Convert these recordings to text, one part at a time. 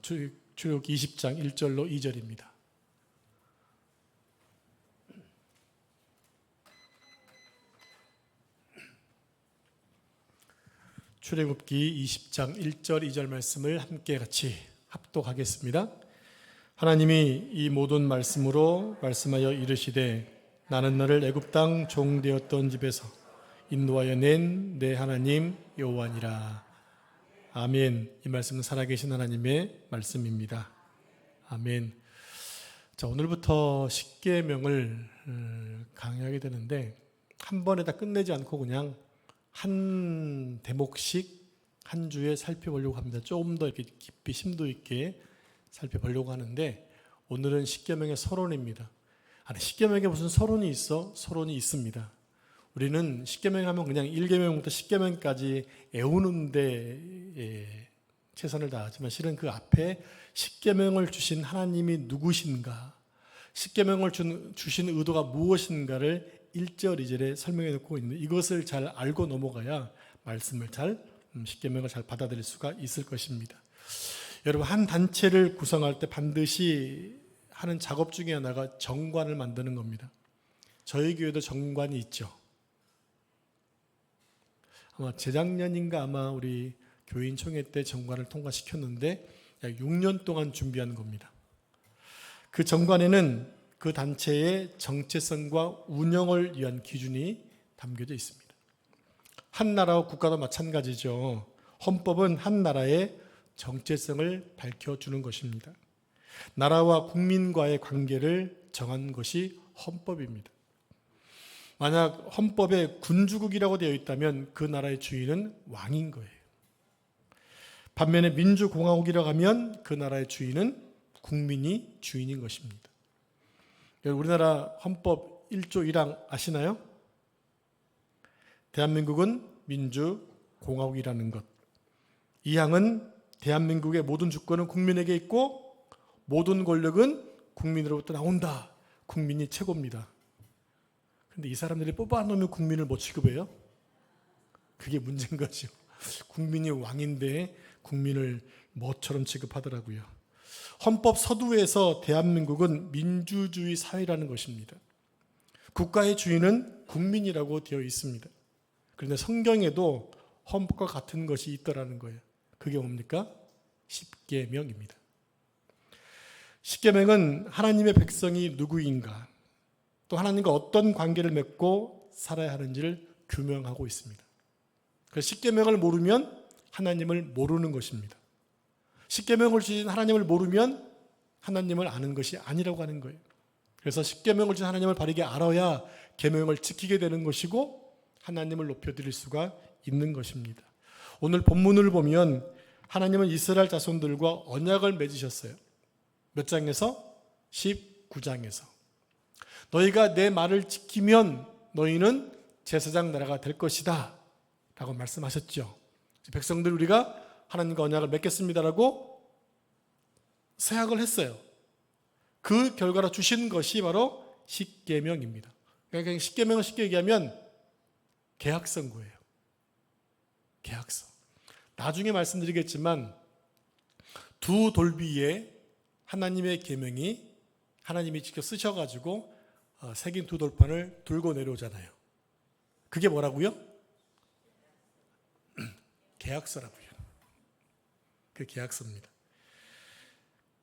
출애굽기 20장 1절로 2절입니다. 출애굽기 20장 1절 2절 말씀을 함께 같이 합독하겠습니다. 하나님이 이 모든 말씀으로 말씀하여 이르시되 나는 너를 애굽 땅 종되었던 집에서 인도하여 낸 내 하나님 여호와니라. 아멘. 이 말씀은 살아계신 하나님의 말씀입니다. 아멘. 자, 오늘부터 십계명을 강의하게 되는데 한 번에 다 끝내지 않고 그냥 한 대목씩 한 주에 살펴보려고 합니다. 조금 더 이렇게 깊이 심도 있게 살펴보려고 하는데 오늘은 십계명의 서론입니다. 아니, 십계명에 무슨 서론이 있어? 서론이 있습니다. 우리는 십계명 하면 그냥 1계명부터 10계명까지 애우는 데 최선을 다하지만 실은 그 앞에 십계명을 주신 하나님이 누구신가, 십계명을 주신 의도가 무엇인가를 1절, 2절에 설명해 놓고 있는 이것을 잘 알고 넘어가야 말씀을 십계명을 잘 받아들일 수가 있을 것입니다. 여러분, 한 단체를 구성할 때 반드시 하는 작업 중에 하나가 정관을 만드는 겁니다. 저희 교회도 정관이 있죠. 아마 재작년인가 아마 우리 교인 총회 때 정관을 통과시켰는데 약 6년 동안 준비한 겁니다. 그 정관에는 그 단체의 정체성과 운영을 위한 기준이 담겨져 있습니다. 한 나라와 국가도 마찬가지죠. 헌법은 한 나라의 정체성을 밝혀주는 것입니다. 나라와 국민과의 관계를 정한 것이 헌법입니다. 만약 헌법에 군주국이라고 되어 있다면 그 나라의 주인은 왕인 거예요. 반면에 민주공화국이라고 하면 그 나라의 주인은 국민이 주인인 것입니다. 우리나라 헌법 1조 1항 아시나요? 대한민국은 민주공화국이라는 것. 2항은 대한민국의 모든 주권은 국민에게 있고 모든 권력은 국민으로부터 나온다. 국민이 최고입니다. 그런데 이 사람들이 뽑아놓으면 국민을 못 취급해요? 그게 문제인 거죠. 국민이 왕인데 국민을 뭐처럼 취급하더라고요. 헌법 서두에서 대한민국은 민주주의 사회라는 것입니다. 국가의 주인은 국민이라고 되어 있습니다. 그런데 성경에도 헌법과 같은 것이 있더라는 거예요. 그게 뭡니까? 십계명입니다. 십계명은 하나님의 백성이 누구인가, 또 하나님과 어떤 관계를 맺고 살아야 하는지를 규명하고 있습니다. 그래서 십계명을 모르면 하나님을 모르는 것입니다. 십계명을 주신 하나님을 모르면 하나님을 아는 것이 아니라고 하는 거예요. 그래서 십계명을 주신 하나님을 바르게 알아야 계명을 지키게 되는 것이고 하나님을 높여드릴 수가 있는 것입니다. 오늘 본문을 보면 하나님은 이스라엘 자손들과 언약을 맺으셨어요. 몇 장에서? 19장에서. 너희가 내 말을 지키면 너희는 제사장 나라가 될 것이다 라고 말씀하셨죠. 백성들 우리가 하나님과 언약을 맺겠습니다라고 서약을 했어요. 그 결과로 주신 것이 바로 십계명입니다. 그러니까 십계명을 쉽게 얘기하면 계약선고예요. 계약서. 나중에 말씀드리겠지만 두 돌비에 하나님의 계명이 하나님이 직접 쓰셔가지고 새긴 두 돌판을 들고 내려오잖아요. 그게 뭐라고요? 계약서라고요. 그 계약서입니다.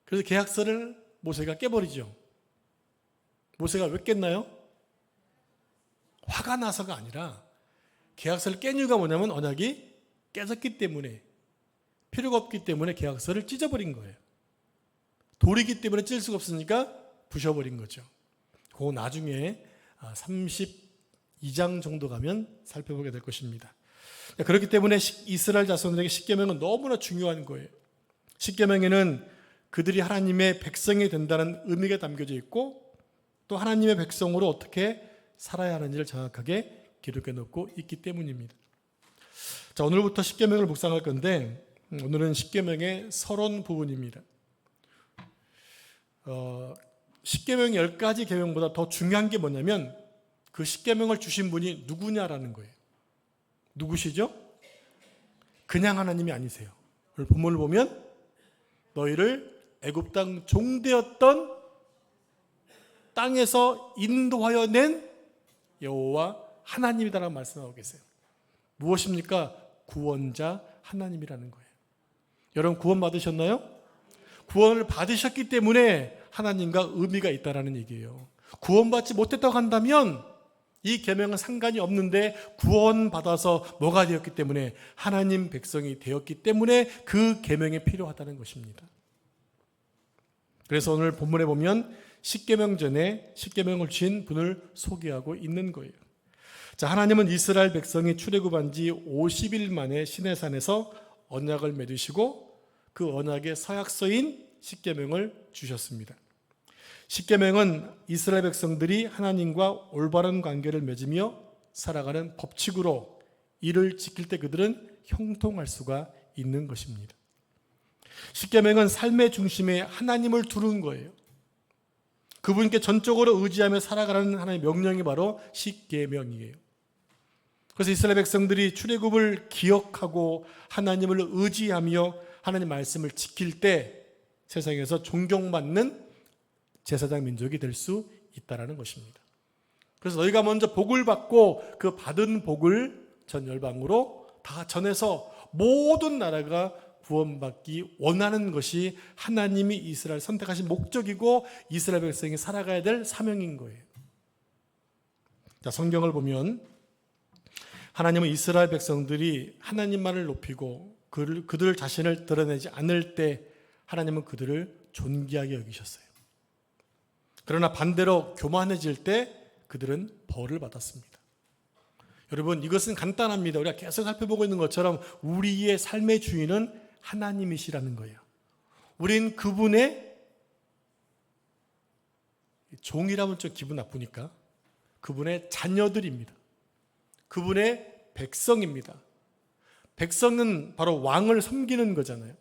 그래서 계약서를 모세가 깨버리죠. 모세가 왜 깼나요? 화가 나서가 아니라 계약서를 깬 이유가 뭐냐면 언약이 깨졌기 때문에, 필요가 없기 때문에 계약서를 찢어버린 거예요. 돌이기 때문에 찢을 수가 없으니까 부셔버린 거죠. 그거 나중에 32장 정도 가면 살펴보게 될 것입니다. 그렇기 때문에 이스라엘 자손들에게 십계명은 너무나 중요한 거예요. 십계명에는 그들이 하나님의 백성이 된다는 의미가 담겨져 있고 또 하나님의 백성으로 어떻게 살아야 하는지를 정확하게 기록해 놓고 있기 때문입니다. 자, 오늘부터 십계명을 묵상할 건데 오늘은 십계명의 서론 부분입니다. 십계명 10가지 계명보다 더 중요한 게 뭐냐면 그 십계명을 주신 분이 누구냐라는 거예요. 누구시죠? 그냥 하나님이 아니세요. 오늘 본문을 보면 너희를 애굽 땅 종되었던 땅에서 인도하여 낸 여호와 하나님이다라는 말씀하고 계세요. 무엇입니까? 구원자 하나님이라는 거예요. 여러분 구원 받으셨나요? 구원을 받으셨기 때문에 하나님과 의미가 있다라는 얘기예요. 구원받지 못했다고 한다면 이 계명은 상관이 없는데 구원받아서 뭐가 되었기 때문에 하나님 백성이 되었기 때문에 그 계명이 필요하다는 것입니다. 그래서 오늘 본문에 보면 십계명 전에 십계명을 주신 분을 소개하고 있는 거예요. 자, 하나님은 이스라엘 백성이 출애굽한 지 50일 만에 시내산에서 언약을 맺으시고 그 언약의 서약서인 십계명을 주셨습니다. 십계명은 이스라엘 백성들이 하나님과 올바른 관계를 맺으며 살아가는 법칙으로 이를 지킬 때 그들은 형통할 수가 있는 것입니다. 십계명은 삶의 중심에 하나님을 두는 거예요. 그분께 전적으로 의지하며 살아가는 하나님의 명령이 바로 십계명이에요. 그래서 이스라엘 백성들이 출애굽을 기억하고 하나님을 의지하며 하나님 말씀을 지킬 때 세상에서 존경받는 제사장 민족이 될 수 있다는 것입니다. 그래서 너희가 먼저 복을 받고 그 받은 복을 전 열방으로 다 전해서 모든 나라가 구원받기 원하는 것이 하나님이 이스라엘 선택하신 목적이고 이스라엘 백성이 살아가야 될 사명인 거예요. 자, 성경을 보면 하나님은 이스라엘 백성들이 하나님만을 높이고 그들 자신을 드러내지 않을 때 하나님은 그들을 존귀하게 여기셨어요. 그러나 반대로 교만해질 때 그들은 벌을 받았습니다. 여러분 이것은 간단합니다. 우리가 계속 살펴보고 있는 것처럼 우리의 삶의 주인은 하나님이시라는 거예요. 우린 그분의 종이라면 좀 기분 나쁘니까 그분의 자녀들입니다. 그분의 백성입니다. 백성은 바로 왕을 섬기는 거잖아요.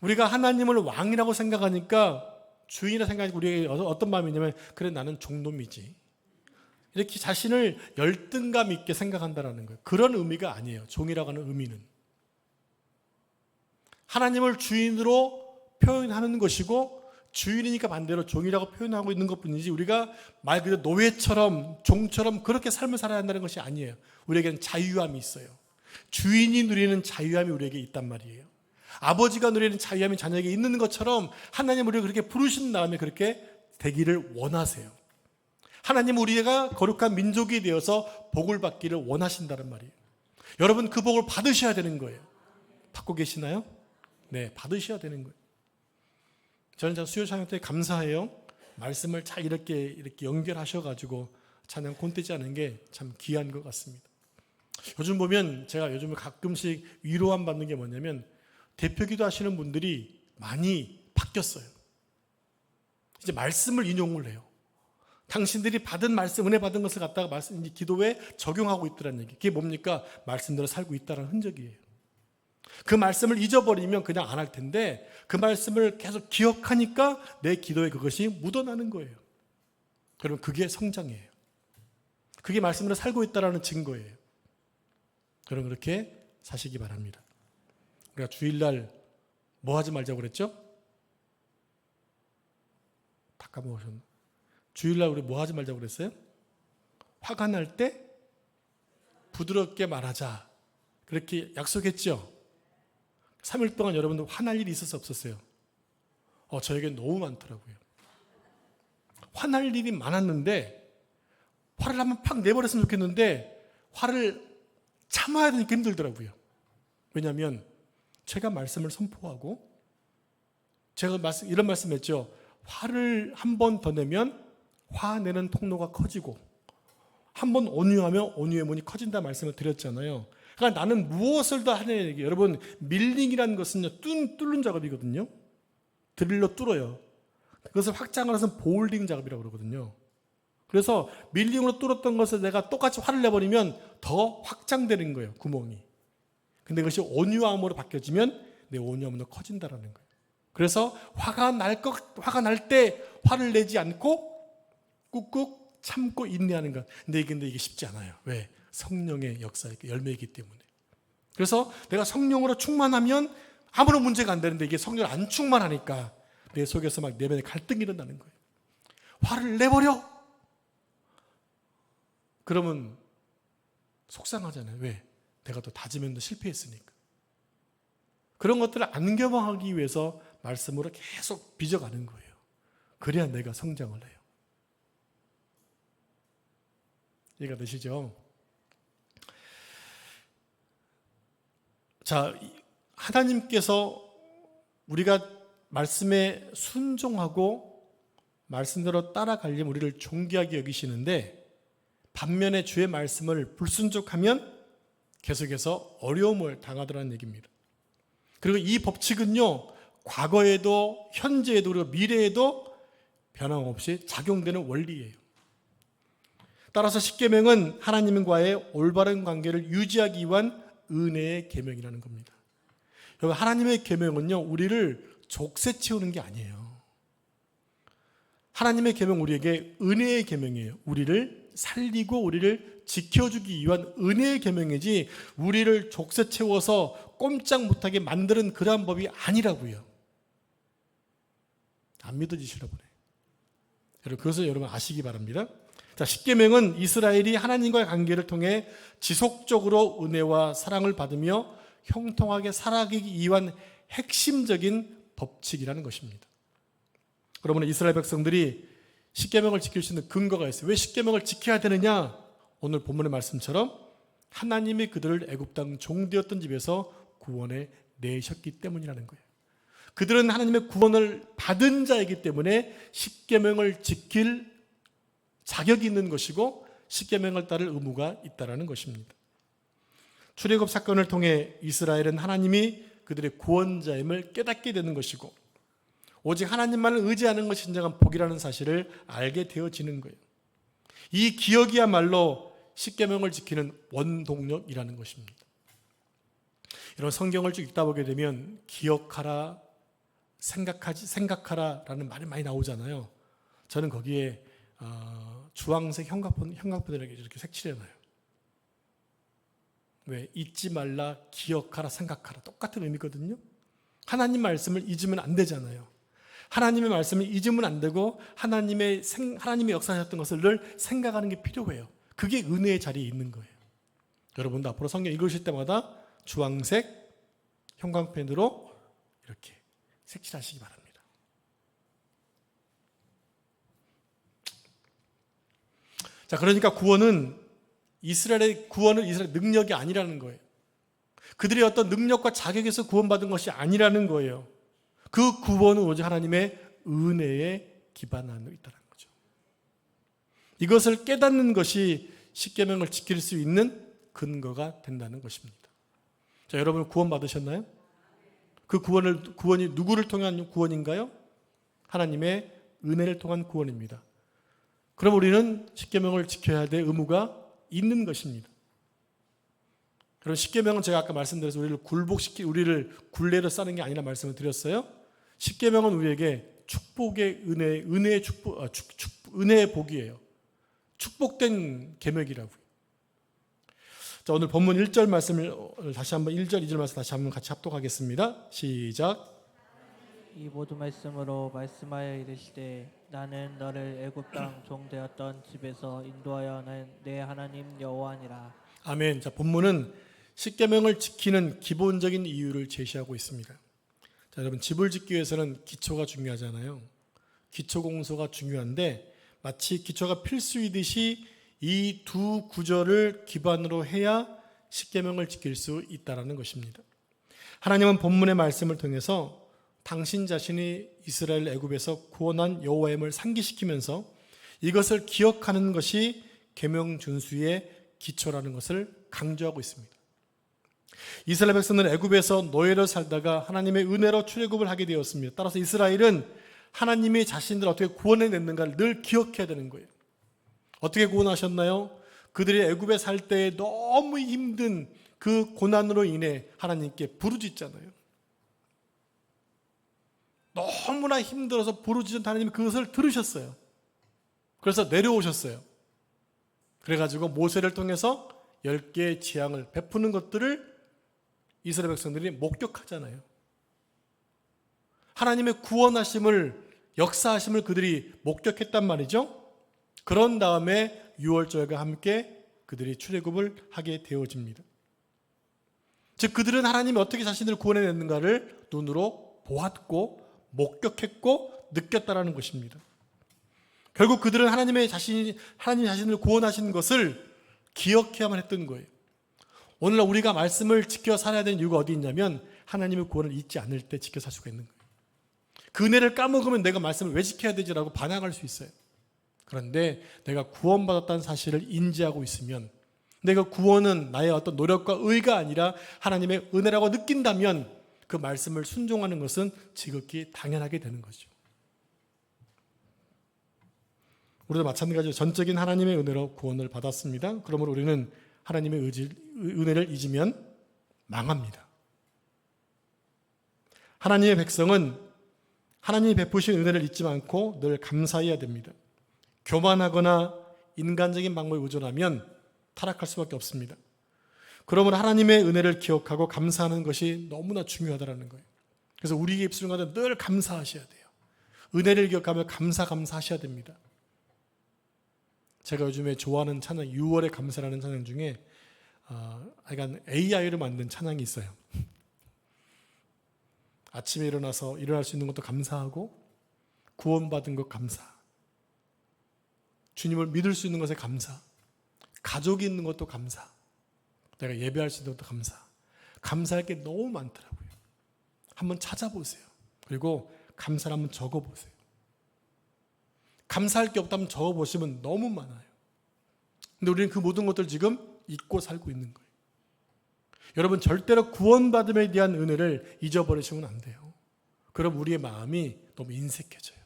우리가 하나님을 왕이라고 생각하니까 주인이라 생각하니까 우리에게 어떤 마음이냐면 그래 나는 종놈이지. 이렇게 자신을 열등감 있게 생각한다는 거예요. 그런 의미가 아니에요. 종이라고 하는 의미는. 하나님을 주인으로 표현하는 것이고 주인이니까 반대로 종이라고 표현하고 있는 것뿐이지 우리가 말 그대로 노예처럼 종처럼 그렇게 삶을 살아야 한다는 것이 아니에요. 우리에게는 자유함이 있어요. 주인이 누리는 자유함이 우리에게 있단 말이에요. 아버지가 누리는 자유함이 자녀에게 있는 것처럼 하나님 우리를 그렇게 부르신 다음에 그렇게 되기를 원하세요. 하나님 우리가 거룩한 민족이 되어서 복을 받기를 원하신다는 말이에요. 여러분 그 복을 받으셔야 되는 거예요. 받고 계시나요? 네, 받으셔야 되는 거예요. 저는 참 수요 찬양 때 감사해요. 말씀을 잘 이렇게 연결하셔가지고 찬양 콘떼지 않은 게 참 귀한 것 같습니다. 요즘 보면 제가 요즘 가끔씩 위로함 받는 게 뭐냐면 대표기도 하시는 분들이 많이 바뀌었어요. 이제 말씀을 인용을 해요. 당신들이 받은 말씀, 은혜 받은 것을 갖다가 말씀, 기도에 적용하고 있다는 얘기. 그게 뭡니까? 말씀대로 살고 있다는 흔적이에요. 그 말씀을 잊어버리면 그냥 안 할 텐데 그 말씀을 계속 기억하니까 내 기도에 그것이 묻어나는 거예요. 그러면 그게 성장이에요. 그게 말씀으로 살고 있다는 증거예요. 여러분 그렇게 사시기 바랍니다. 우리가 주일날 뭐 하지 말자고 그랬죠? 다 까먹으셨나? 주일날 우리 뭐 하지 말자고 그랬어요? 화가 날 때 부드럽게 말하자. 그렇게 약속했죠? 3일 동안 여러분들 화날 일이 있었어요? 없었어요? 저에게 너무 많더라고요. 화날 일이 많았는데 화를 한번 팍 내버렸으면 좋겠는데 화를 참아야 되니까 힘들더라고요. 왜냐하면 제가 말씀을 선포하고 제가 이런 말씀했죠. 화를 한 번 더 내면 화내는 통로가 커지고 한 번 온유하면 온유의 문이 커진다 말씀을 드렸잖아요. 그러니까 나는 무엇을 더 하느냐 얘기예요. 여러분 밀링이라는 것은요 뚫는 작업이거든요. 드릴로 뚫어요. 그것을 확장을 해서 볼딩 작업이라고 그러거든요. 그래서 밀링으로 뚫었던 것을 내가 똑같이 화를 내버리면 더 확장되는 거예요. 구멍이. 근데 그것이 온유함으로 바뀌어지면 내 온유함은 커진다라는 거예요. 그래서 화가 날 때 화를 내지 않고 꾹꾹 참고 인내하는 것. 근데 이게 쉽지 않아요. 왜? 성령의 역사의 열매이기 때문에. 그래서 내가 성령으로 충만하면 아무런 문제가 안 되는데 이게 성령 안 충만하니까 내 속에서 막 내면에 갈등이 일어나는 거예요. 화를 내버려. 그러면 속상하잖아요. 왜? 내가 또 다짐했는데 실패했으니까. 그런 것들을 안 경험하기 위해서 말씀으로 계속 빚어가는 거예요. 그래야 내가 성장을 해요. 이해가 되시죠? 자, 하나님께서 우리가 말씀에 순종하고 말씀대로 따라가려면 우리를 존귀하게 여기시는데, 반면에 주의 말씀을 불순종하면 계속해서 어려움을 당하더라는 얘기입니다. 그리고 이 법칙은요, 과거에도 현재에도 그리고 미래에도 변함없이 작용되는 원리예요. 따라서 십계명은 하나님과의 올바른 관계를 유지하기 위한 은혜의 계명이라는 겁니다. 여러분, 하나님의 계명은요, 우리를 족쇄 채우는 게 아니에요. 하나님의 계명 우리에게 은혜의 계명이에요. 우리를 살리고 우리를 지켜주기 위한 은혜의 계명이지 우리를 족쇄 채워서 꼼짝 못하게 만드는 그러한 법이 아니라고요. 안 믿어지시나 보네. 여러분, 그것을 여러분 아시기 바랍니다. 자, 십계명은 이스라엘이 하나님과의 관계를 통해 지속적으로 은혜와 사랑을 받으며 형통하게 살아가기 위한 핵심적인 법칙이라는 것입니다. 그러면 이스라엘 백성들이 십계명을 지킬 수 있는 근거가 있어요. 왜 십계명을 지켜야 되느냐? 오늘 본문의 말씀처럼 하나님이 그들을 애굽 땅 종되었던 집에서 구원해 내셨기 때문이라는 거예요. 그들은 하나님의 구원을 받은 자이기 때문에 십계명을 지킬 자격이 있는 것이고 십계명을 따를 의무가 있다는 것입니다. 출애굽 사건을 통해 이스라엘은 하나님이 그들의 구원자임을 깨닫게 되는 것이고 오직 하나님만을 의지하는 것이 진정한 복이라는 사실을 알게 되어지는 거예요. 이 기억이야말로 십계명을 지키는 원동력이라는 것입니다. 이런 성경을 쭉 읽다 보게 되면 기억하라, 생각하라라는 말이 많이 나오잖아요. 저는 거기에 주황색 형광펜으로 이렇게 색칠해놔요. 왜? 잊지 말라, 기억하라, 생각하라. 똑같은 의미거든요. 하나님 말씀을 잊으면 안 되잖아요. 하나님의 말씀을 잊으면 안 되고 하나님의 역사하셨던 것을 늘 생각하는 게 필요해요. 그게 은혜의 자리에 있는 거예요. 여러분도 앞으로 성경 읽으실 때마다 주황색 형광펜으로 이렇게 색칠하시기 바랍니다. 자, 그러니까 이스라엘의 능력이 아니라는 거예요. 그들의 어떤 능력과 자격에서 구원받은 것이 아니라는 거예요. 그 구원은 오직 하나님의 은혜에 기반하고 있다는 거죠. 이것을 깨닫는 것이 십계명을 지킬 수 있는 근거가 된다는 것입니다. 자, 여러분 구원 받으셨나요? 그 구원이 누구를 통한 구원인가요? 하나님의 은혜를 통한 구원입니다. 그럼 우리는 십계명을 지켜야 될 의무가 있는 것입니다. 그럼 십계명은 제가 아까 말씀드려서 우리를 굴레로 싸는 게 아니라 말씀을 드렸어요. 십계명은 우리에게 축복의 은혜의 은혜의 복이에요. 축복된 계명이라고요. 자, 오늘 본문 1절 말씀을 다시 한번 1절, 2절 말씀 다시 한번 같이 합독하겠습니다. 시작. 이 모든 말씀으로 말씀하여 이르시되 나는 너를 애굽 땅 종되었던 집에서 인도하여는 내 하나님 여호와니라. 아멘. 자, 본문은 십계명을 지키는 기본적인 이유를 제시하고 있습니다. 자, 여러분, 집을 짓기 위해서는 기초가 중요하잖아요. 기초 공소가 중요한데 마치 기초가 필수이듯이 이 두 구절을 기반으로 해야 십계명을 지킬 수 있다는 것입니다. 하나님은 본문의 말씀을 통해서 당신 자신이 이스라엘 애굽에서 구원한 여호와임을 상기시키면서 이것을 기억하는 것이 계명 준수의 기초라는 것을 강조하고 있습니다. 이스라엘 백성은 애굽에서 노예로 살다가 하나님의 은혜로 출애굽을 하게 되었습니다. 따라서 이스라엘은 하나님이 자신들을 어떻게 구원해냈는가를 늘 기억해야 되는 거예요. 어떻게 구원하셨나요? 그들이 애굽에 살 때 너무 힘든 그 고난으로 인해 하나님께 부르짖잖아요. 너무나 힘들어서 부르짖은 하나님이 그것을 들으셨어요. 그래서 내려오셨어요. 그래가지고 모세를 통해서 10개의 재앙을 베푸는 것들을 이스라엘 백성들이 목격하잖아요. 하나님의 구원하심을, 역사하심을 그들이 목격했단 말이죠. 그런 다음에 6월절과 함께 그들이 출애굽을 하게 되어집니다. 즉 그들은 하나님이 어떻게 자신을 구원해냈는가를 눈으로 보았고 목격했고 느꼈다라는 것입니다. 결국 그들은 하나님 자신을 구원하신 것을 기억해야만 했던 거예요. 오늘날 우리가 말씀을 지켜 살아야 되는 이유가 어디 있냐면 하나님의 구원을 잊지 않을 때 지켜 살 수가 있는 거예요. 그 은혜를 까먹으면 내가 말씀을 왜 지켜야 되지라고 반항할 수 있어요. 그런데 내가 구원받았다는 사실을 인지하고 있으면, 내가 구원은 나의 어떤 노력과 의가 아니라 하나님의 은혜라고 느낀다면 그 말씀을 순종하는 것은 지극히 당연하게 되는 거죠. 우리도 마찬가지로 전적인 하나님의 은혜로 구원을 받았습니다. 그러므로 우리는 하나님의 은혜를 잊으면 망합니다. 하나님의 백성은 하나님이 베푸신 은혜를 잊지 않고 늘 감사해야 됩니다. 교만하거나 인간적인 방법에 의존하면 타락할 수밖에 없습니다. 그러므로 하나님의 은혜를 기억하고 감사하는 것이 너무나 중요하다는 거예요. 그래서 우리의 입술 가운데 늘 감사하셔야 돼요. 은혜를 기억하며 감사하셔야 됩니다. 제가 요즘에 좋아하는 찬양, 6월의 감사라는 찬양 중에 약간 AI로 만든 찬양이 있어요. 아침에 일어나서 일어날 수 있는 것도 감사하고, 구원받은 것 감사, 주님을 믿을 수 있는 것에 감사, 가족이 있는 것도 감사, 내가 예배할 수 있는 것도 감사. 감사할 게 너무 많더라고요. 한번 찾아보세요. 그리고 감사를 한번 적어보세요. 감사할 게 없다면 적어보시면 너무 많아요. 근데 우리는 그 모든 것들을 지금 잊고 살고 있는 거예요. 여러분, 절대로 구원받음에 대한 은혜를 잊어버리시면 안 돼요. 그럼 우리의 마음이 너무 인색해져요.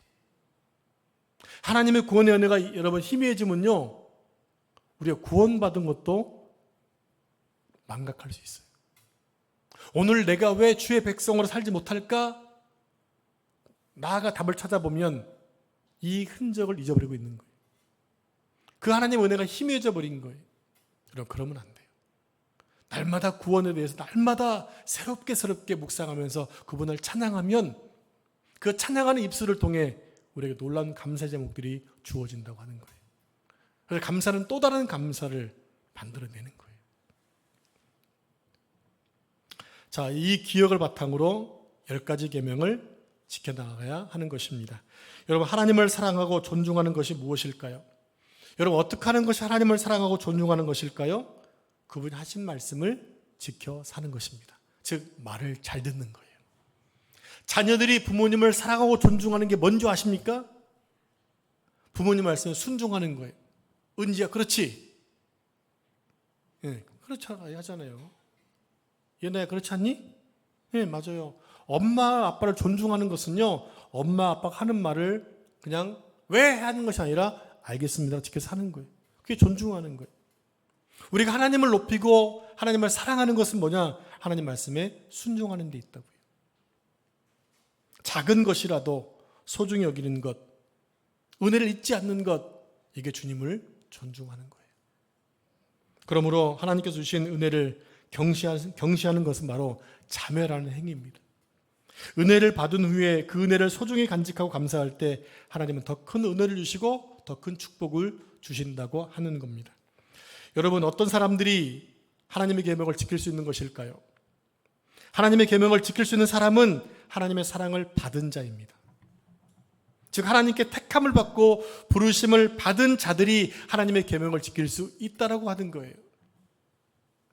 하나님의 구원의 은혜가 여러분 희미해지면요, 우리가 구원받은 것도 망각할 수 있어요. 오늘 내가 왜 주의 백성으로 살지 못할까? 나아가 답을 찾아보면 이 흔적을 잊어버리고 있는 거예요. 그 하나님의 은혜가 희미해져 버린 거예요. 여러분, 그러면 안 돼요. 날마다 구원에 대해서 날마다 새롭게 묵상하면서 그분을 찬양하면 그 찬양하는 입술을 통해 우리에게 놀라운 감사 제목들이 주어진다고 하는 거예요. 그래서 감사는 또 다른 감사를 만들어내는 거예요. 자, 이 기억을 바탕으로 10가지 계명을 지켜나가야 하는 것입니다. 여러분, 하나님을 사랑하고 존중하는 것이 무엇일까요? 여러분, 어떻게 하는 것이 하나님을 사랑하고 존중하는 것일까요? 그분이 하신 말씀을 지켜 사는 것입니다. 즉, 말을 잘 듣는 거예요. 자녀들이 부모님을 사랑하고 존중하는 게 뭔지 아십니까? 부모님 말씀에 순종하는 거예요. 은지야, 그렇지? 예, 그렇잖아요. 하잖아요. 얘네야, 그렇지 않니? 예, 맞아요. 엄마, 아빠를 존중하는 것은요, 엄마, 아빠가 하는 말을 그냥 왜 하는 것이 아니라 알겠습니다. 지켜서 하는 거예요. 그게 존중하는 거예요. 우리가 하나님을 높이고 하나님을 사랑하는 것은 뭐냐? 하나님 말씀에 순종하는 데 있다고요. 작은 것이라도 소중히 여기는 것, 은혜를 잊지 않는 것, 이게 주님을 존중하는 거예요. 그러므로 하나님께서 주신 은혜를 경시하는 것은 바로 자멸하는 행위입니다. 은혜를 받은 후에 그 은혜를 소중히 간직하고 감사할 때 하나님은 더 큰 은혜를 주시고 더 큰 축복을 주신다고 하는 겁니다. 여러분, 어떤 사람들이 하나님의 계명을 지킬 수 있는 것일까요? 하나님의 계명을 지킬 수 있는 사람은 하나님의 사랑을 받은 자입니다. 즉, 하나님께 택함을 받고 부르심을 받은 자들이 하나님의 계명을 지킬 수 있다라고 하는 거예요.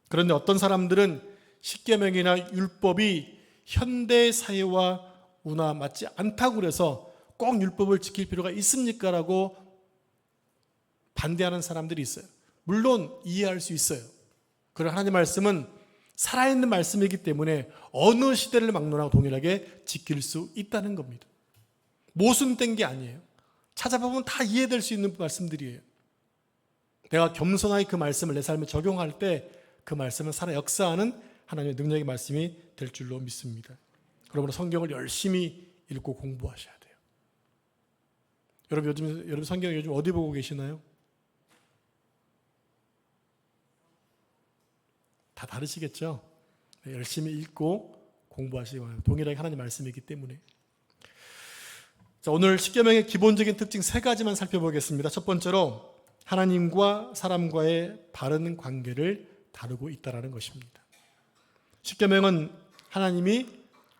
그런데 어떤 사람들은 십계명이나 율법이 현대 사회와 문화 맞지 않다고 그래서 꼭 율법을 지킬 필요가 있습니까? 라고 반대하는 사람들이 있어요. 물론 이해할 수 있어요. 그러나 하나님의 말씀은 살아있는 말씀이기 때문에 어느 시대를 막론하고 동일하게 지킬 수 있다는 겁니다. 모순된 게 아니에요. 찾아보면 다 이해될 수 있는 말씀들이에요. 내가 겸손하게 그 말씀을 내 삶에 적용할 때 그 말씀은 살아 역사하는 하나님의 능력의 말씀이 될 줄로 믿습니다. 그러므로 성경을 열심히 읽고 공부하셔야 돼요. 여러분 성경 요즘 어디 보고 계시나요? 다 다르시겠죠? 네, 열심히 읽고 공부하시기 바랍니다. 동일하게 하나님 말씀이기 때문에. 자, 오늘 십계명의 기본적인 특징 세 가지만 살펴보겠습니다. 첫 번째로 하나님과 사람과의 바른 관계를 다루고 있다는 것입니다. 십계명은 하나님이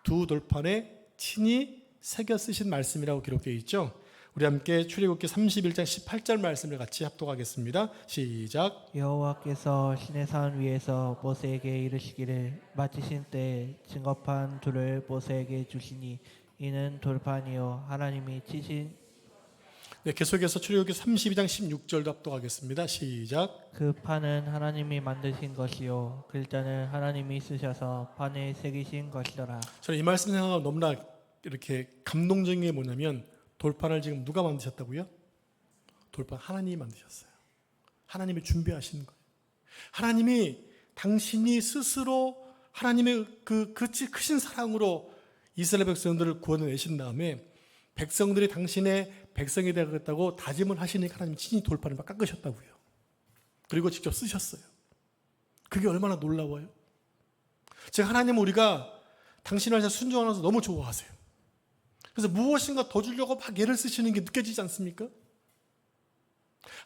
두 돌판에 친히 새겨 쓰신 말씀이라고 기록되어 있죠. 우리 함께 출애굽기 31장 18절 말씀을 같이 합독하겠습니다. 시작. 여호와께서 시내산 위에서 모세에게 이르시기를 마치신 때 증거판 둘을 모세에게 주시니 이는 돌판이요 하나님이 치신 네, 계속해서 출애굽기 32장 16절도 합독하겠습니다. 시작. 그 판은 하나님이 만드신 것이요 글자는 하나님이 쓰셔서 판에 새기신 것이더라. 저는 이 말씀 생각하면 너무나 이렇게 감동적인 게 뭐냐면 돌판을 지금 누가 만드셨다고요? 돌판 하나님이 만드셨어요. 하나님이 준비하신 거예요. 하나님이 당신이 스스로 하나님의 그렇지 크신 사랑으로 이스라엘 백성들을 구원해내신 다음에 백성들이 당신의 백성이 되겠다고 다짐을 하시니까 하나님 친히 돌판을 막 깎으셨다고요. 그리고 직접 쓰셨어요. 그게 얼마나 놀라워요. 제가 하나님은 우리가 당신을 순종하면서 너무 좋아하세요. 그래서 무엇인가 더 주려고 막 애를 쓰시는 게 느껴지지 않습니까?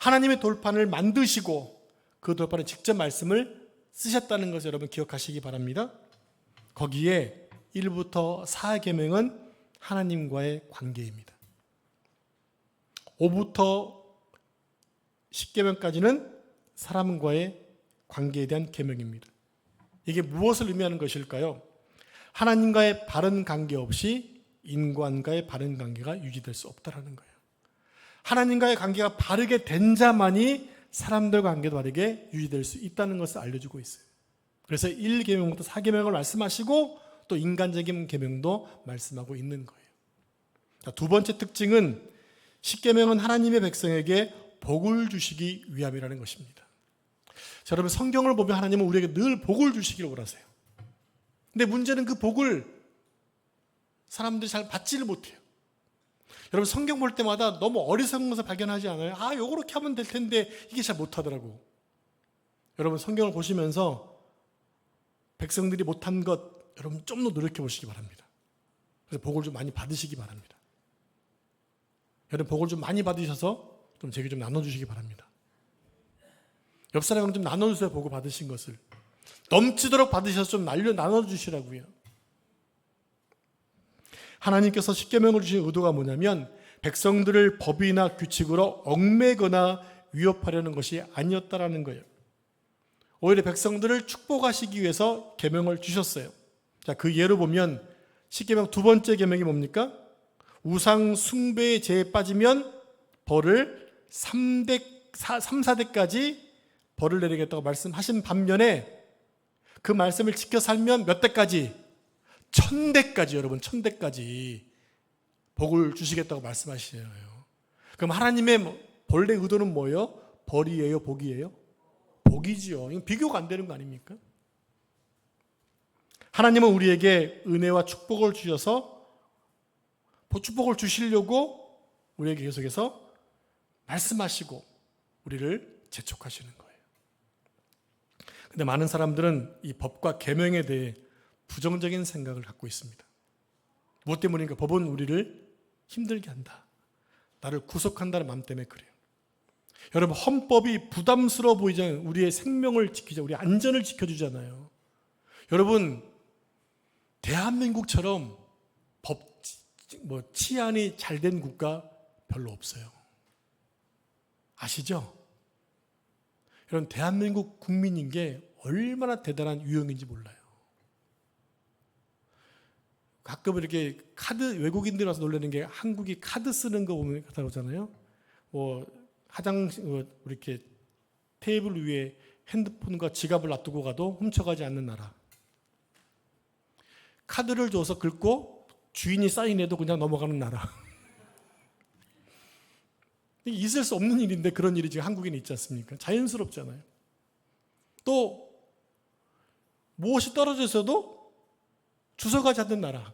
하나님의 돌판을 만드시고 그 돌판에 직접 말씀을 쓰셨다는 것을 여러분 기억하시기 바랍니다. 거기에 1부터 4계명은 하나님과의 관계입니다. 5부터 10계명까지는 사람과의 관계에 대한 계명입니다. 이게 무엇을 의미하는 것일까요? 하나님과의 바른 관계 없이 인간과의 바른 관계가 유지될 수 없다는 거예요. 하나님과의 관계가 바르게 된 자만이 사람들과 관계도 바르게 유지될 수 있다는 것을 알려주고 있어요. 그래서 1계명부터 4계명을 말씀하시고 또 인간적인 계명도 말씀하고 있는 거예요. 자, 두 번째 특징은 10계명은 하나님의 백성에게 복을 주시기 위함이라는 것입니다. 자, 여러분 성경을 보면 하나님은 우리에게 늘 복을 주시기를 원하세요. 근데 문제는 그 복을 사람들이 잘 받지를 못해요. 여러분 성경 볼 때마다 너무 어리석은 것을 발견하지 않아요? 아, 요렇게 하면 될 텐데 이게 잘 못하더라고. 여러분 성경을 보시면서 백성들이 못한 것 여러분 좀 더 노력해 보시기 바랍니다. 그래서 복을 좀 많이 받으시기 바랍니다. 여러분 복을 좀 많이 받으셔서 좀 제게 좀 나눠주시기 바랍니다. 옆 사람이랑 좀 나눠주세요. 복을 받으신 것을 넘치도록 받으셔서 좀 나눠주시라고요. 하나님께서 십계명을 주신 의도가 뭐냐면 백성들을 법이나 규칙으로 얽매거나 위협하려는 것이 아니었다라는 거예요. 오히려 백성들을 축복하시기 위해서 계명을 주셨어요. 자, 그 예로 보면 십계명 두 번째 계명이 뭡니까? 우상 숭배의 죄에 빠지면 벌을 3,4대까지 벌을 내리겠다고 말씀하신 반면에 그 말씀을 지켜 살면 몇 대까지? 1,000대까지 여러분 1,000대까지 복을 주시겠다고 말씀하시네요. 그럼 하나님의 본래 의도는 뭐예요? 벌이에요? 복이에요? 복이지요. 이건 비교가 안 되는 거 아닙니까? 하나님은 우리에게 은혜와 축복을 주셔서 축복을 주시려고 우리에게 계속해서 말씀하시고 우리를 재촉하시는 거예요. 근데 많은 사람들은 이 법과 계명에 대해 부정적인 생각을 갖고 있습니다. 무엇 때문인가? 법은 우리를 힘들게 한다. 나를 구속한다는 마음 때문에 그래요. 여러분 헌법이 부담스러워 보이잖아요. 우리의 생명을 지키자, 우리 안전을 지켜주잖아요. 여러분 대한민국처럼 치안이 잘 된 국가 별로 없어요. 아시죠? 여러분 대한민국 국민인 게 얼마나 대단한 유형인지 몰라요. 가끔 이렇게 외국인들이 와서 놀라는 게 한국이 카드 쓰는 거 보면 그러잖아요. 이렇게 테이블 위에 핸드폰과 지갑을 놔두고 가도 훔쳐가지 않는 나라. 카드를 줘서 긁고 주인이 사인해도 그냥 넘어가는 나라. 있을 수 없는 일인데 그런 일이 지금 한국에는 있지 않습니까? 자연스럽잖아요. 또 무엇이 떨어져 있어도 주워가지 않는 나라.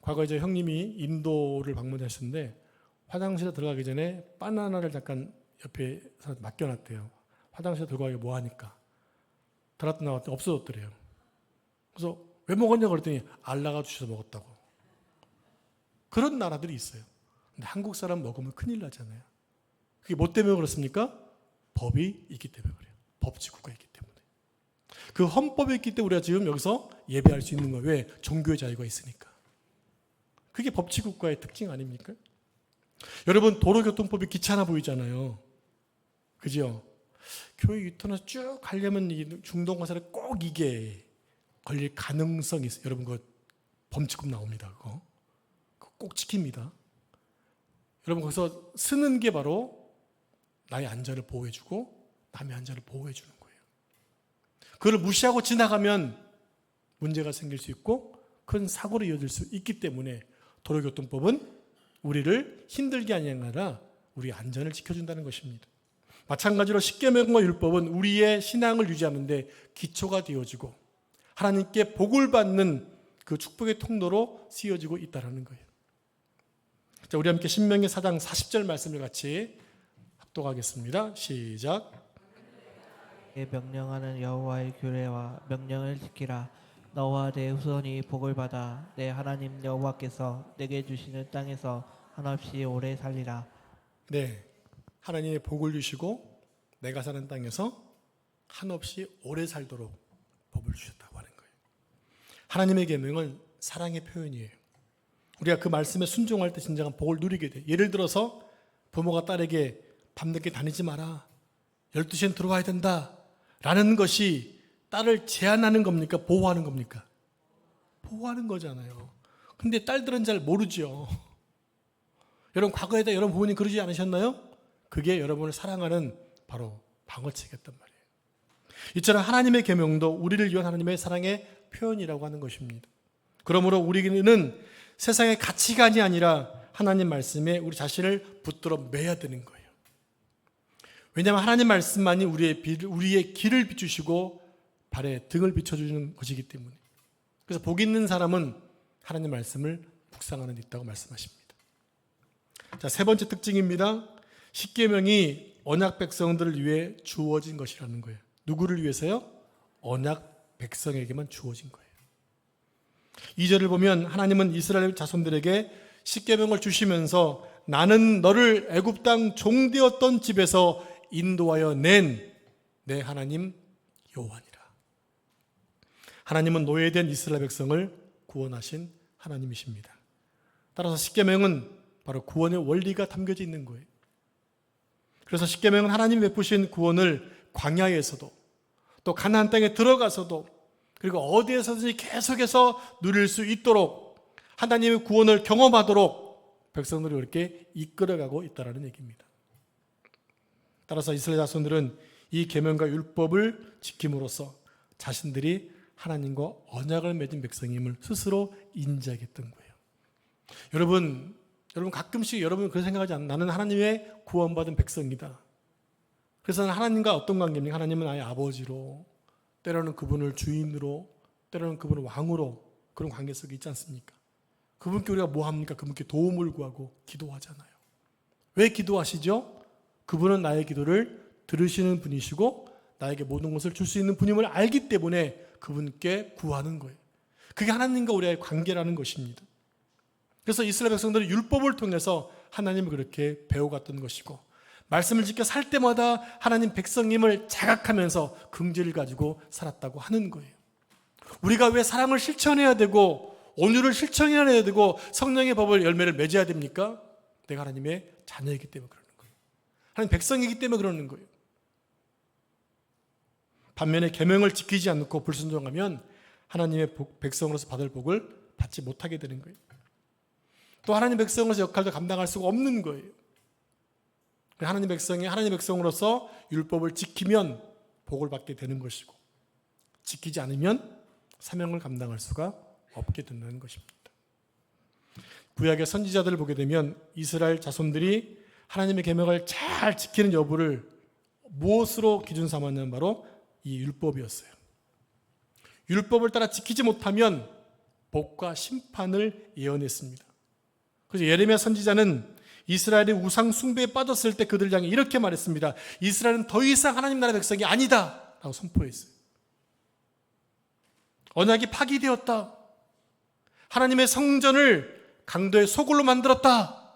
과거에 제 형님이 인도를 방문하셨는데 화장실에 들어가기 전에 바나나를 잠깐 옆에 맡겨놨대요. 화장실에 들어가기 뭐 하니까. 들어갔다 나왔더니 없어졌더래요. 그래서 왜 먹었냐고 그랬더니 알라가 주셔서 먹었다고. 그런 나라들이 있어요. 근데 한국 사람 먹으면 큰일 나잖아요. 그게 뭐 때문에 그렇습니까? 법이 있기 때문에 그래요. 법치국가 있기 때문에. 그 헌법이 있기 때문에 우리가 지금 여기서 예배할 수 있는 거예요. 왜? 종교의 자유가 있으니까. 그게 법치국가의 특징 아닙니까? 여러분, 도로교통법이 귀찮아 보이잖아요. 그죠? 교회 유턴해서 쭉 가려면 이 중동가사를 꼭 이게 걸릴 가능성이 있어요. 여러분, 그거 범칙금 나옵니다. 그거 꼭 지킵니다. 여러분, 거기서 쓰는 게 바로 나의 안전을 보호해주고 남의 안전을 보호해주는 거예요. 그걸 무시하고 지나가면 문제가 생길 수 있고 큰 사고로 이어질 수 있기 때문에 도로교통법은 우리를 힘들게 하는 게 아니라 우리 안전을 지켜준다는 것입니다. 마찬가지로 십계명과 율법은 우리의 신앙을 유지하는 데 기초가 되어지고 하나님께 복을 받는 그 축복의 통로로 쓰여지고 있다는 거예요. 자, 우리 함께 신명기 4장 40절 말씀을 같이 합독하겠습니다. 시작. 명령하는 여호와의 규례와 명령을 지키라. 너와 내 후손이 복을 받아 내 하나님 여호와께서 내게 주시는 땅에서 한없이 오래 살리라. 네, 하나님의 복을 주시고 내가 사는 땅에서 한없이 오래 살도록 법을 주셨다고 하는 거예요. 하나님의 계명은 사랑의 표현이에요. 우리가 그 말씀에 순종할 때 진정한 복을 누리게 돼요. 예를 들어서 부모가 딸에게 밤늦게 다니지 마라, 12시엔 들어와야 된다 라는 것이 딸을 제한하는 겁니까? 보호하는 겁니까? 보호하는 거잖아요. 근데 딸들은 잘 모르죠. 여러분, 과거에도 여러분 부모님 그러지 않으셨나요? 그게 여러분을 사랑하는 바로 방어책이었단 말이에요. 이처럼 하나님의 계명도 우리를 위한 하나님의 사랑의 표현이라고 하는 것입니다. 그러므로 우리는 세상의 가치관이 아니라 하나님 말씀에 우리 자신을 붙들어 매야 되는 거예요. 왜냐하면 하나님 말씀만이 우리의 길을 비추시고 발에 등을 비춰주는 것이기 때문에. 그래서 복 있는 사람은 하나님 말씀을 묵상하는 데 있다고 말씀하십니다. 자, 세 번째 특징입니다. 십계명이 언약 백성들을 위해 주어진 것이라는 거예요. 누구를 위해서요? 언약 백성에게만 주어진 거예요. 2절을 보면 하나님은 이스라엘 자손들에게 십계명을 주시면서 나는 너를 애굽 땅 종되었던 집에서 인도하여 낸 내 하나님 여호와니라. 하나님은 노예된 이스라엘 백성을 구원하신 하나님이십니다. 따라서 십계명은 바로 구원의 원리가 담겨져 있는 거예요. 그래서 십계명은 하나님이 베푸신 구원을 광야에서도 또 가나안 땅에 들어가서도 그리고 어디에서든지 계속해서 누릴 수 있도록 하나님의 구원을 경험하도록 백성들을 이렇게 이끌어가고 있다는 얘기입니다. 따라서 이스라엘 자손들은 이 계명과 율법을 지킴으로써 자신들이 하나님과 언약을 맺은 백성임을 스스로 인지하겠던 거예요. 여러분 가끔씩 여러분 그런 생각하지 않나요? 나는 하나님의 구원받은 백성이다. 그래서 하나님과 어떤 관계입니까? 하나님은 나의 아버지로, 때로는 그분을 주인으로, 때로는 그분을 왕으로 그런 관계 속에 있지 않습니까? 그분께 우리가 뭐 합니까? 그분께 도움을 구하고 기도하잖아요. 왜 기도하시죠? 그분은 나의 기도를 들으시는 분이시고 나에게 모든 것을 줄 수 있는 분임을 알기 때문에 그분께 구하는 거예요. 그게 하나님과 우리의 관계라는 것입니다. 그래서 이스라엘 백성들은 율법을 통해서 하나님을 그렇게 배워갔던 것이고 말씀을 지켜 살 때마다 하나님 백성임을 자각하면서 긍지를 가지고 살았다고 하는 거예요. 우리가 왜 사랑을 실천해야 되고 온유를 실천해야 되고 성령의 법을 열매를 맺어야 됩니까? 내가 하나님의 자녀이기 때문에 그러는 거예요. 하나님 백성이기 때문에 그러는 거예요. 반면에 계명을 지키지 않고 불순종하면 하나님의 백성으로서 받을 복을 받지 못하게 되는 거예요. 또 하나님 백성으로서 역할도 감당할 수가 없는 거예요. 하나님 백성으로서 율법을 지키면 복을 받게 되는 것이고 지키지 않으면 사명을 감당할 수가 없게 된다는 것입니다. 구약의 선지자들을 보게 되면 이스라엘 자손들이 하나님의 계명을 잘 지키는 여부를 무엇으로 기준 삼았냐면 바로 이 율법이었어요. 율법을 따라 지키지 못하면 복과 심판을 예언했습니다. 그래서 예레미야 선지자는 이스라엘이 우상 숭배에 빠졌을 때 그들을 향해 이렇게 말했습니다. 이스라엘은 더 이상 하나님 나라 백성이 아니다 라고 선포했어요. 언약이 파기되었다. 하나님의 성전을 강도의 소굴로 만들었다.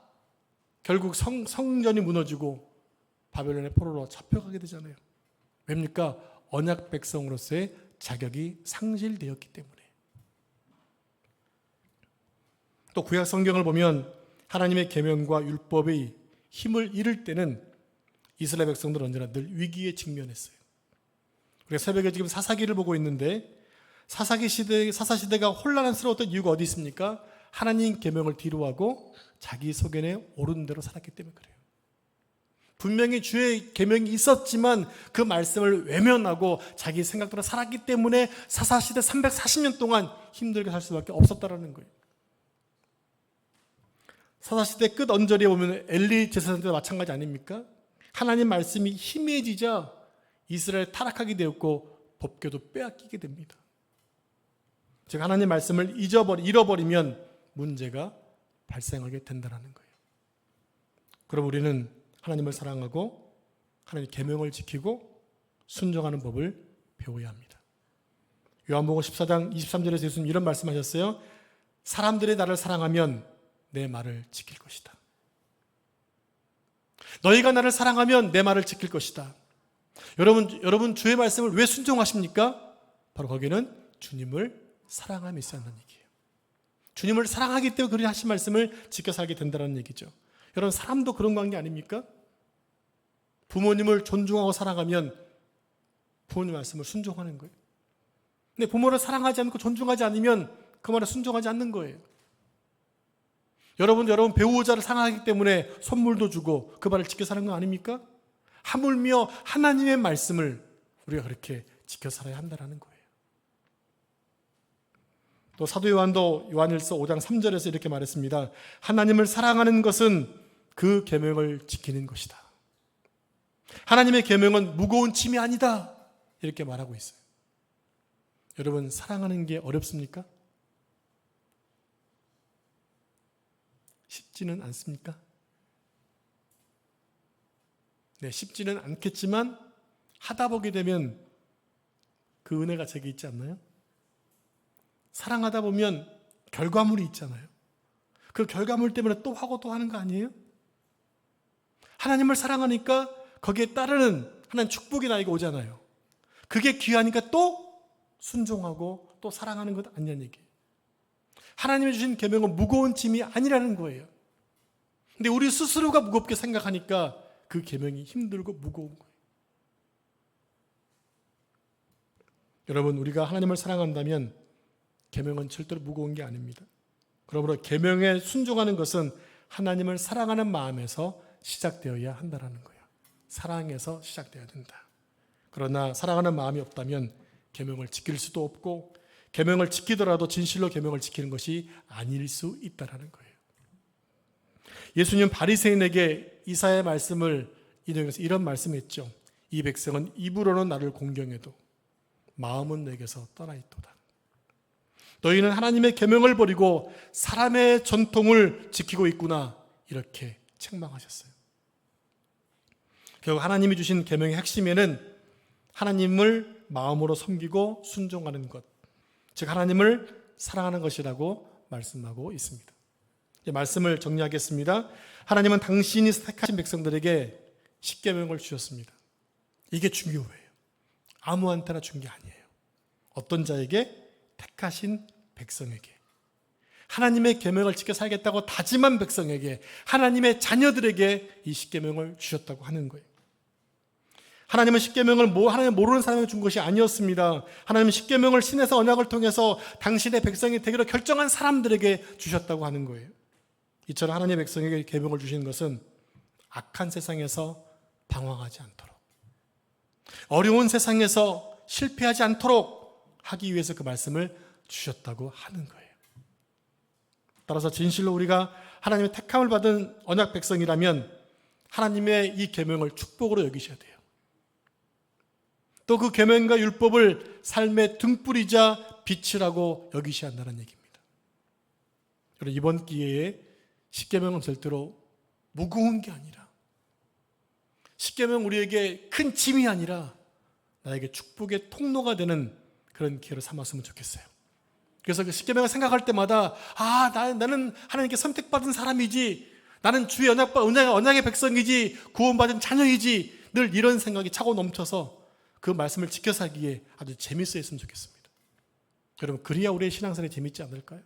결국 성전이 무너지고 바벨론의 포로로 잡혀가게 되잖아요. 왜입니까? 언약 백성으로서의 자격이 상실되었기 때문에. 또 구약 성경을 보면 하나님의 계명과 율법의 힘을 잃을 때는 이스라엘 백성들은 언제나 늘 위기에 직면했어요. 우리가 새벽에 지금 사사기를 보고 있는데 사사시대가 혼란스러웠던 이유가 어디 있습니까? 하나님 계명을 뒤로하고 자기 소견에 오른 대로 살았기 때문에 그래요. 분명히 주의 계명이 있었지만 그 말씀을 외면하고 자기 생각대로 살았기 때문에 사사시대 340년 동안 힘들게 살 수밖에 없었다라는 거예요. 사사시대 끝 언저리에 보면 엘리 제사장 때도 마찬가지 아닙니까? 하나님 말씀이 희미해지자 이스라엘 타락하게 되었고 법궤도 빼앗기게 됩니다. 즉 하나님 말씀을 잃어버리면 문제가 발생하게 된다는 거예요. 그럼 우리는 하나님을 사랑하고 하나님의 계명을 지키고 순종하는 법을 배워야 합니다. 요한복음 14장 23절에서 예수님 이런 말씀하셨어요. 사람들이 나를 사랑하면 내 말을 지킬 것이다. 너희가 나를 사랑하면 내 말을 지킬 것이다. 여러분 주의 말씀을 왜 순종하십니까? 바로 거기는 주님을 사랑함이 있어야 한다는 얘기예요. 주님을 사랑하기 때문에 그리 하신 말씀을 지켜 살게 된다는 얘기죠. 여러분 사람도 그런 관계 아닙니까? 부모님을 존중하고 사랑하면 부모님 말씀을 순종하는 거예요. 근데 부모를 사랑하지 않고 존중하지 않으면 그 말에 순종하지 않는 거예요. 여러분 배우자를 사랑하기 때문에 선물도 주고 그 말을 지켜 사는 거 아닙니까? 하물며 하나님의 말씀을 우리가 그렇게 지켜 살아야 한다는 거예요. 또 사도 요한도 요한일서 5장 3절에서 이렇게 말했습니다. 하나님을 사랑하는 것은 그 계명을 지키는 것이다. 하나님의 계명은 무거운 짐이 아니다. 이렇게 말하고 있어요. 여러분 사랑하는 게 어렵습니까? 쉽지는 않습니까? 네, 쉽지는 않겠지만 하다 보게 되면 그 은혜가 제게 있지 않나요? 사랑하다 보면 결과물이 있잖아요. 그 결과물 때문에 또 하고 또 하는 거 아니에요? 하나님을 사랑하니까 거기에 따르는 하나님 축복이 나에게 오잖아요. 그게 귀하니까 또 순종하고 또 사랑하는 것 아니냐는 얘기예요. 하나님이 주신 계명은 무거운 짐이 아니라는 거예요. 근데 우리 스스로가 무겁게 생각하니까 그 계명이 힘들고 무거운 거예요. 여러분 우리가 하나님을 사랑한다면 계명은 절대로 무거운 게 아닙니다. 그러므로 계명에 순종하는 것은 하나님을 사랑하는 마음에서 시작되어야 한다는 거예요. 사랑에서 시작되어야 된다. 그러나 사랑하는 마음이 없다면 계명을 지킬 수도 없고 계명을 지키더라도 진실로 계명을 지키는 것이 아닐 수 있다는 거예요. 예수님 바리새인에게 이사야의 말씀을 인용해서 이런 말씀했죠. 이 백성은 입으로는 나를 공경해도 마음은 내게서 떠나 있도다. 너희는 하나님의 계명을 버리고 사람의 전통을 지키고 있구나. 이렇게 책망하셨어요. 결국 하나님이 주신 계명의 핵심에는 하나님을 마음으로 섬기고 순종하는 것, 즉 하나님을 사랑하는 것이라고 말씀하고 있습니다. 이제 말씀을 정리하겠습니다. 하나님은 당신이 택하신 백성들에게 십계명을 주셨습니다. 이게 중요해요. 아무한테나 준 게 아니에요. 어떤 자에게? 택하신 백성에게. 하나님의 계명을 지켜 살겠다고 다짐한 백성에게, 하나님의 자녀들에게 이 십계명을 주셨다고 하는 거예요. 하나님은 십계명을 하나님 모르는 사람에게 준 것이 아니었습니다. 하나님은 십계명을 신에서 언약을 통해서 당신의 백성이 되기로 결정한 사람들에게 주셨다고 하는 거예요. 이처럼 하나님의 백성에게 계명을 주신 것은 악한 세상에서 방황하지 않도록, 어려운 세상에서 실패하지 않도록 하기 위해서 그 말씀을 주셨다고 하는 거예요. 따라서 진실로 우리가 하나님의 택함을 받은 언약 백성이라면 하나님의 이 계명을 축복으로 여기셔야 돼요. 또 그 계명과 율법을 삶의 등불이자 빛이라고 여기셔야 한다는 얘기입니다. 그리고 이번 기회에 십계명은 절대로 무거운 게 아니라, 십계명 우리에게 큰 짐이 아니라 나에게 축복의 통로가 되는 그런 기회를 삼았으면 좋겠어요. 그래서 그 십계명을 생각할 때마다 나는 하나님께 선택받은 사람이지, 나는 주의 언약의 백성이지, 구원받은 자녀이지, 늘 이런 생각이 차고 넘쳐서 그 말씀을 지켜 살기에 아주 재밌어 했으면 좋겠습니다. 여러분, 그래야 우리의 신앙생활이 재밌지 않을까요?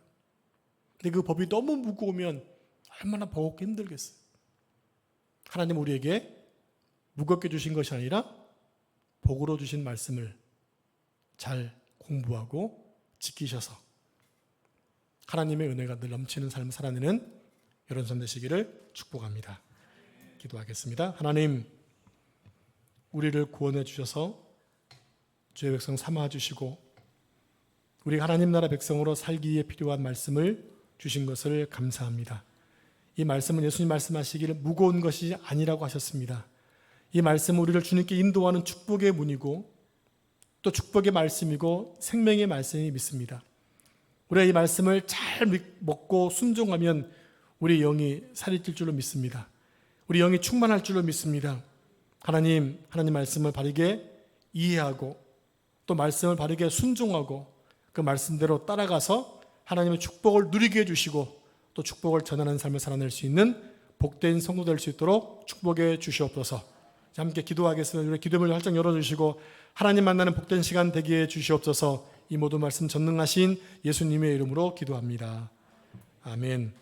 근데 그 법이 너무 무거우면 얼마나 버겁고 힘들겠어요. 하나님 우리에게 무겁게 주신 것이 아니라 복으로 주신 말씀을 잘 공부하고 지키셔서 하나님의 은혜가 늘 넘치는 삶을 살아내는 여러분 전 되시기를 축복합니다. 기도하겠습니다. 하나님, 우리를 구원해 주셔서 주의 백성 삼아 주시고 우리가 하나님 나라 백성으로 살기에 필요한 말씀을 주신 것을 감사합니다. 이 말씀은 예수님 말씀하시기를 무거운 것이 아니라고 하셨습니다. 이 말씀은 우리를 주님께 인도하는 축복의 문이고 또 축복의 말씀이고 생명의 말씀이 믿습니다. 우리가 이 말씀을 잘 먹고 순종하면 우리 영이 살이 찔 줄로 믿습니다. 우리 영이 충만할 줄로 믿습니다. 하나님 말씀을 바르게 이해하고 또 말씀을 바르게 순종하고 그 말씀대로 따라가서 하나님의 축복을 누리게 해주시고 또 축복을 전하는 삶을 살아낼 수 있는 복된 성도 될 수 있도록 축복해 주시옵소서. 함께 기도하겠습니다. 우리 기도문을 활짝 열어주시고 하나님 만나는 복된 시간 되게 해 주시옵소서. 이 모든 말씀 전능하신 예수님의 이름으로 기도합니다. 아멘.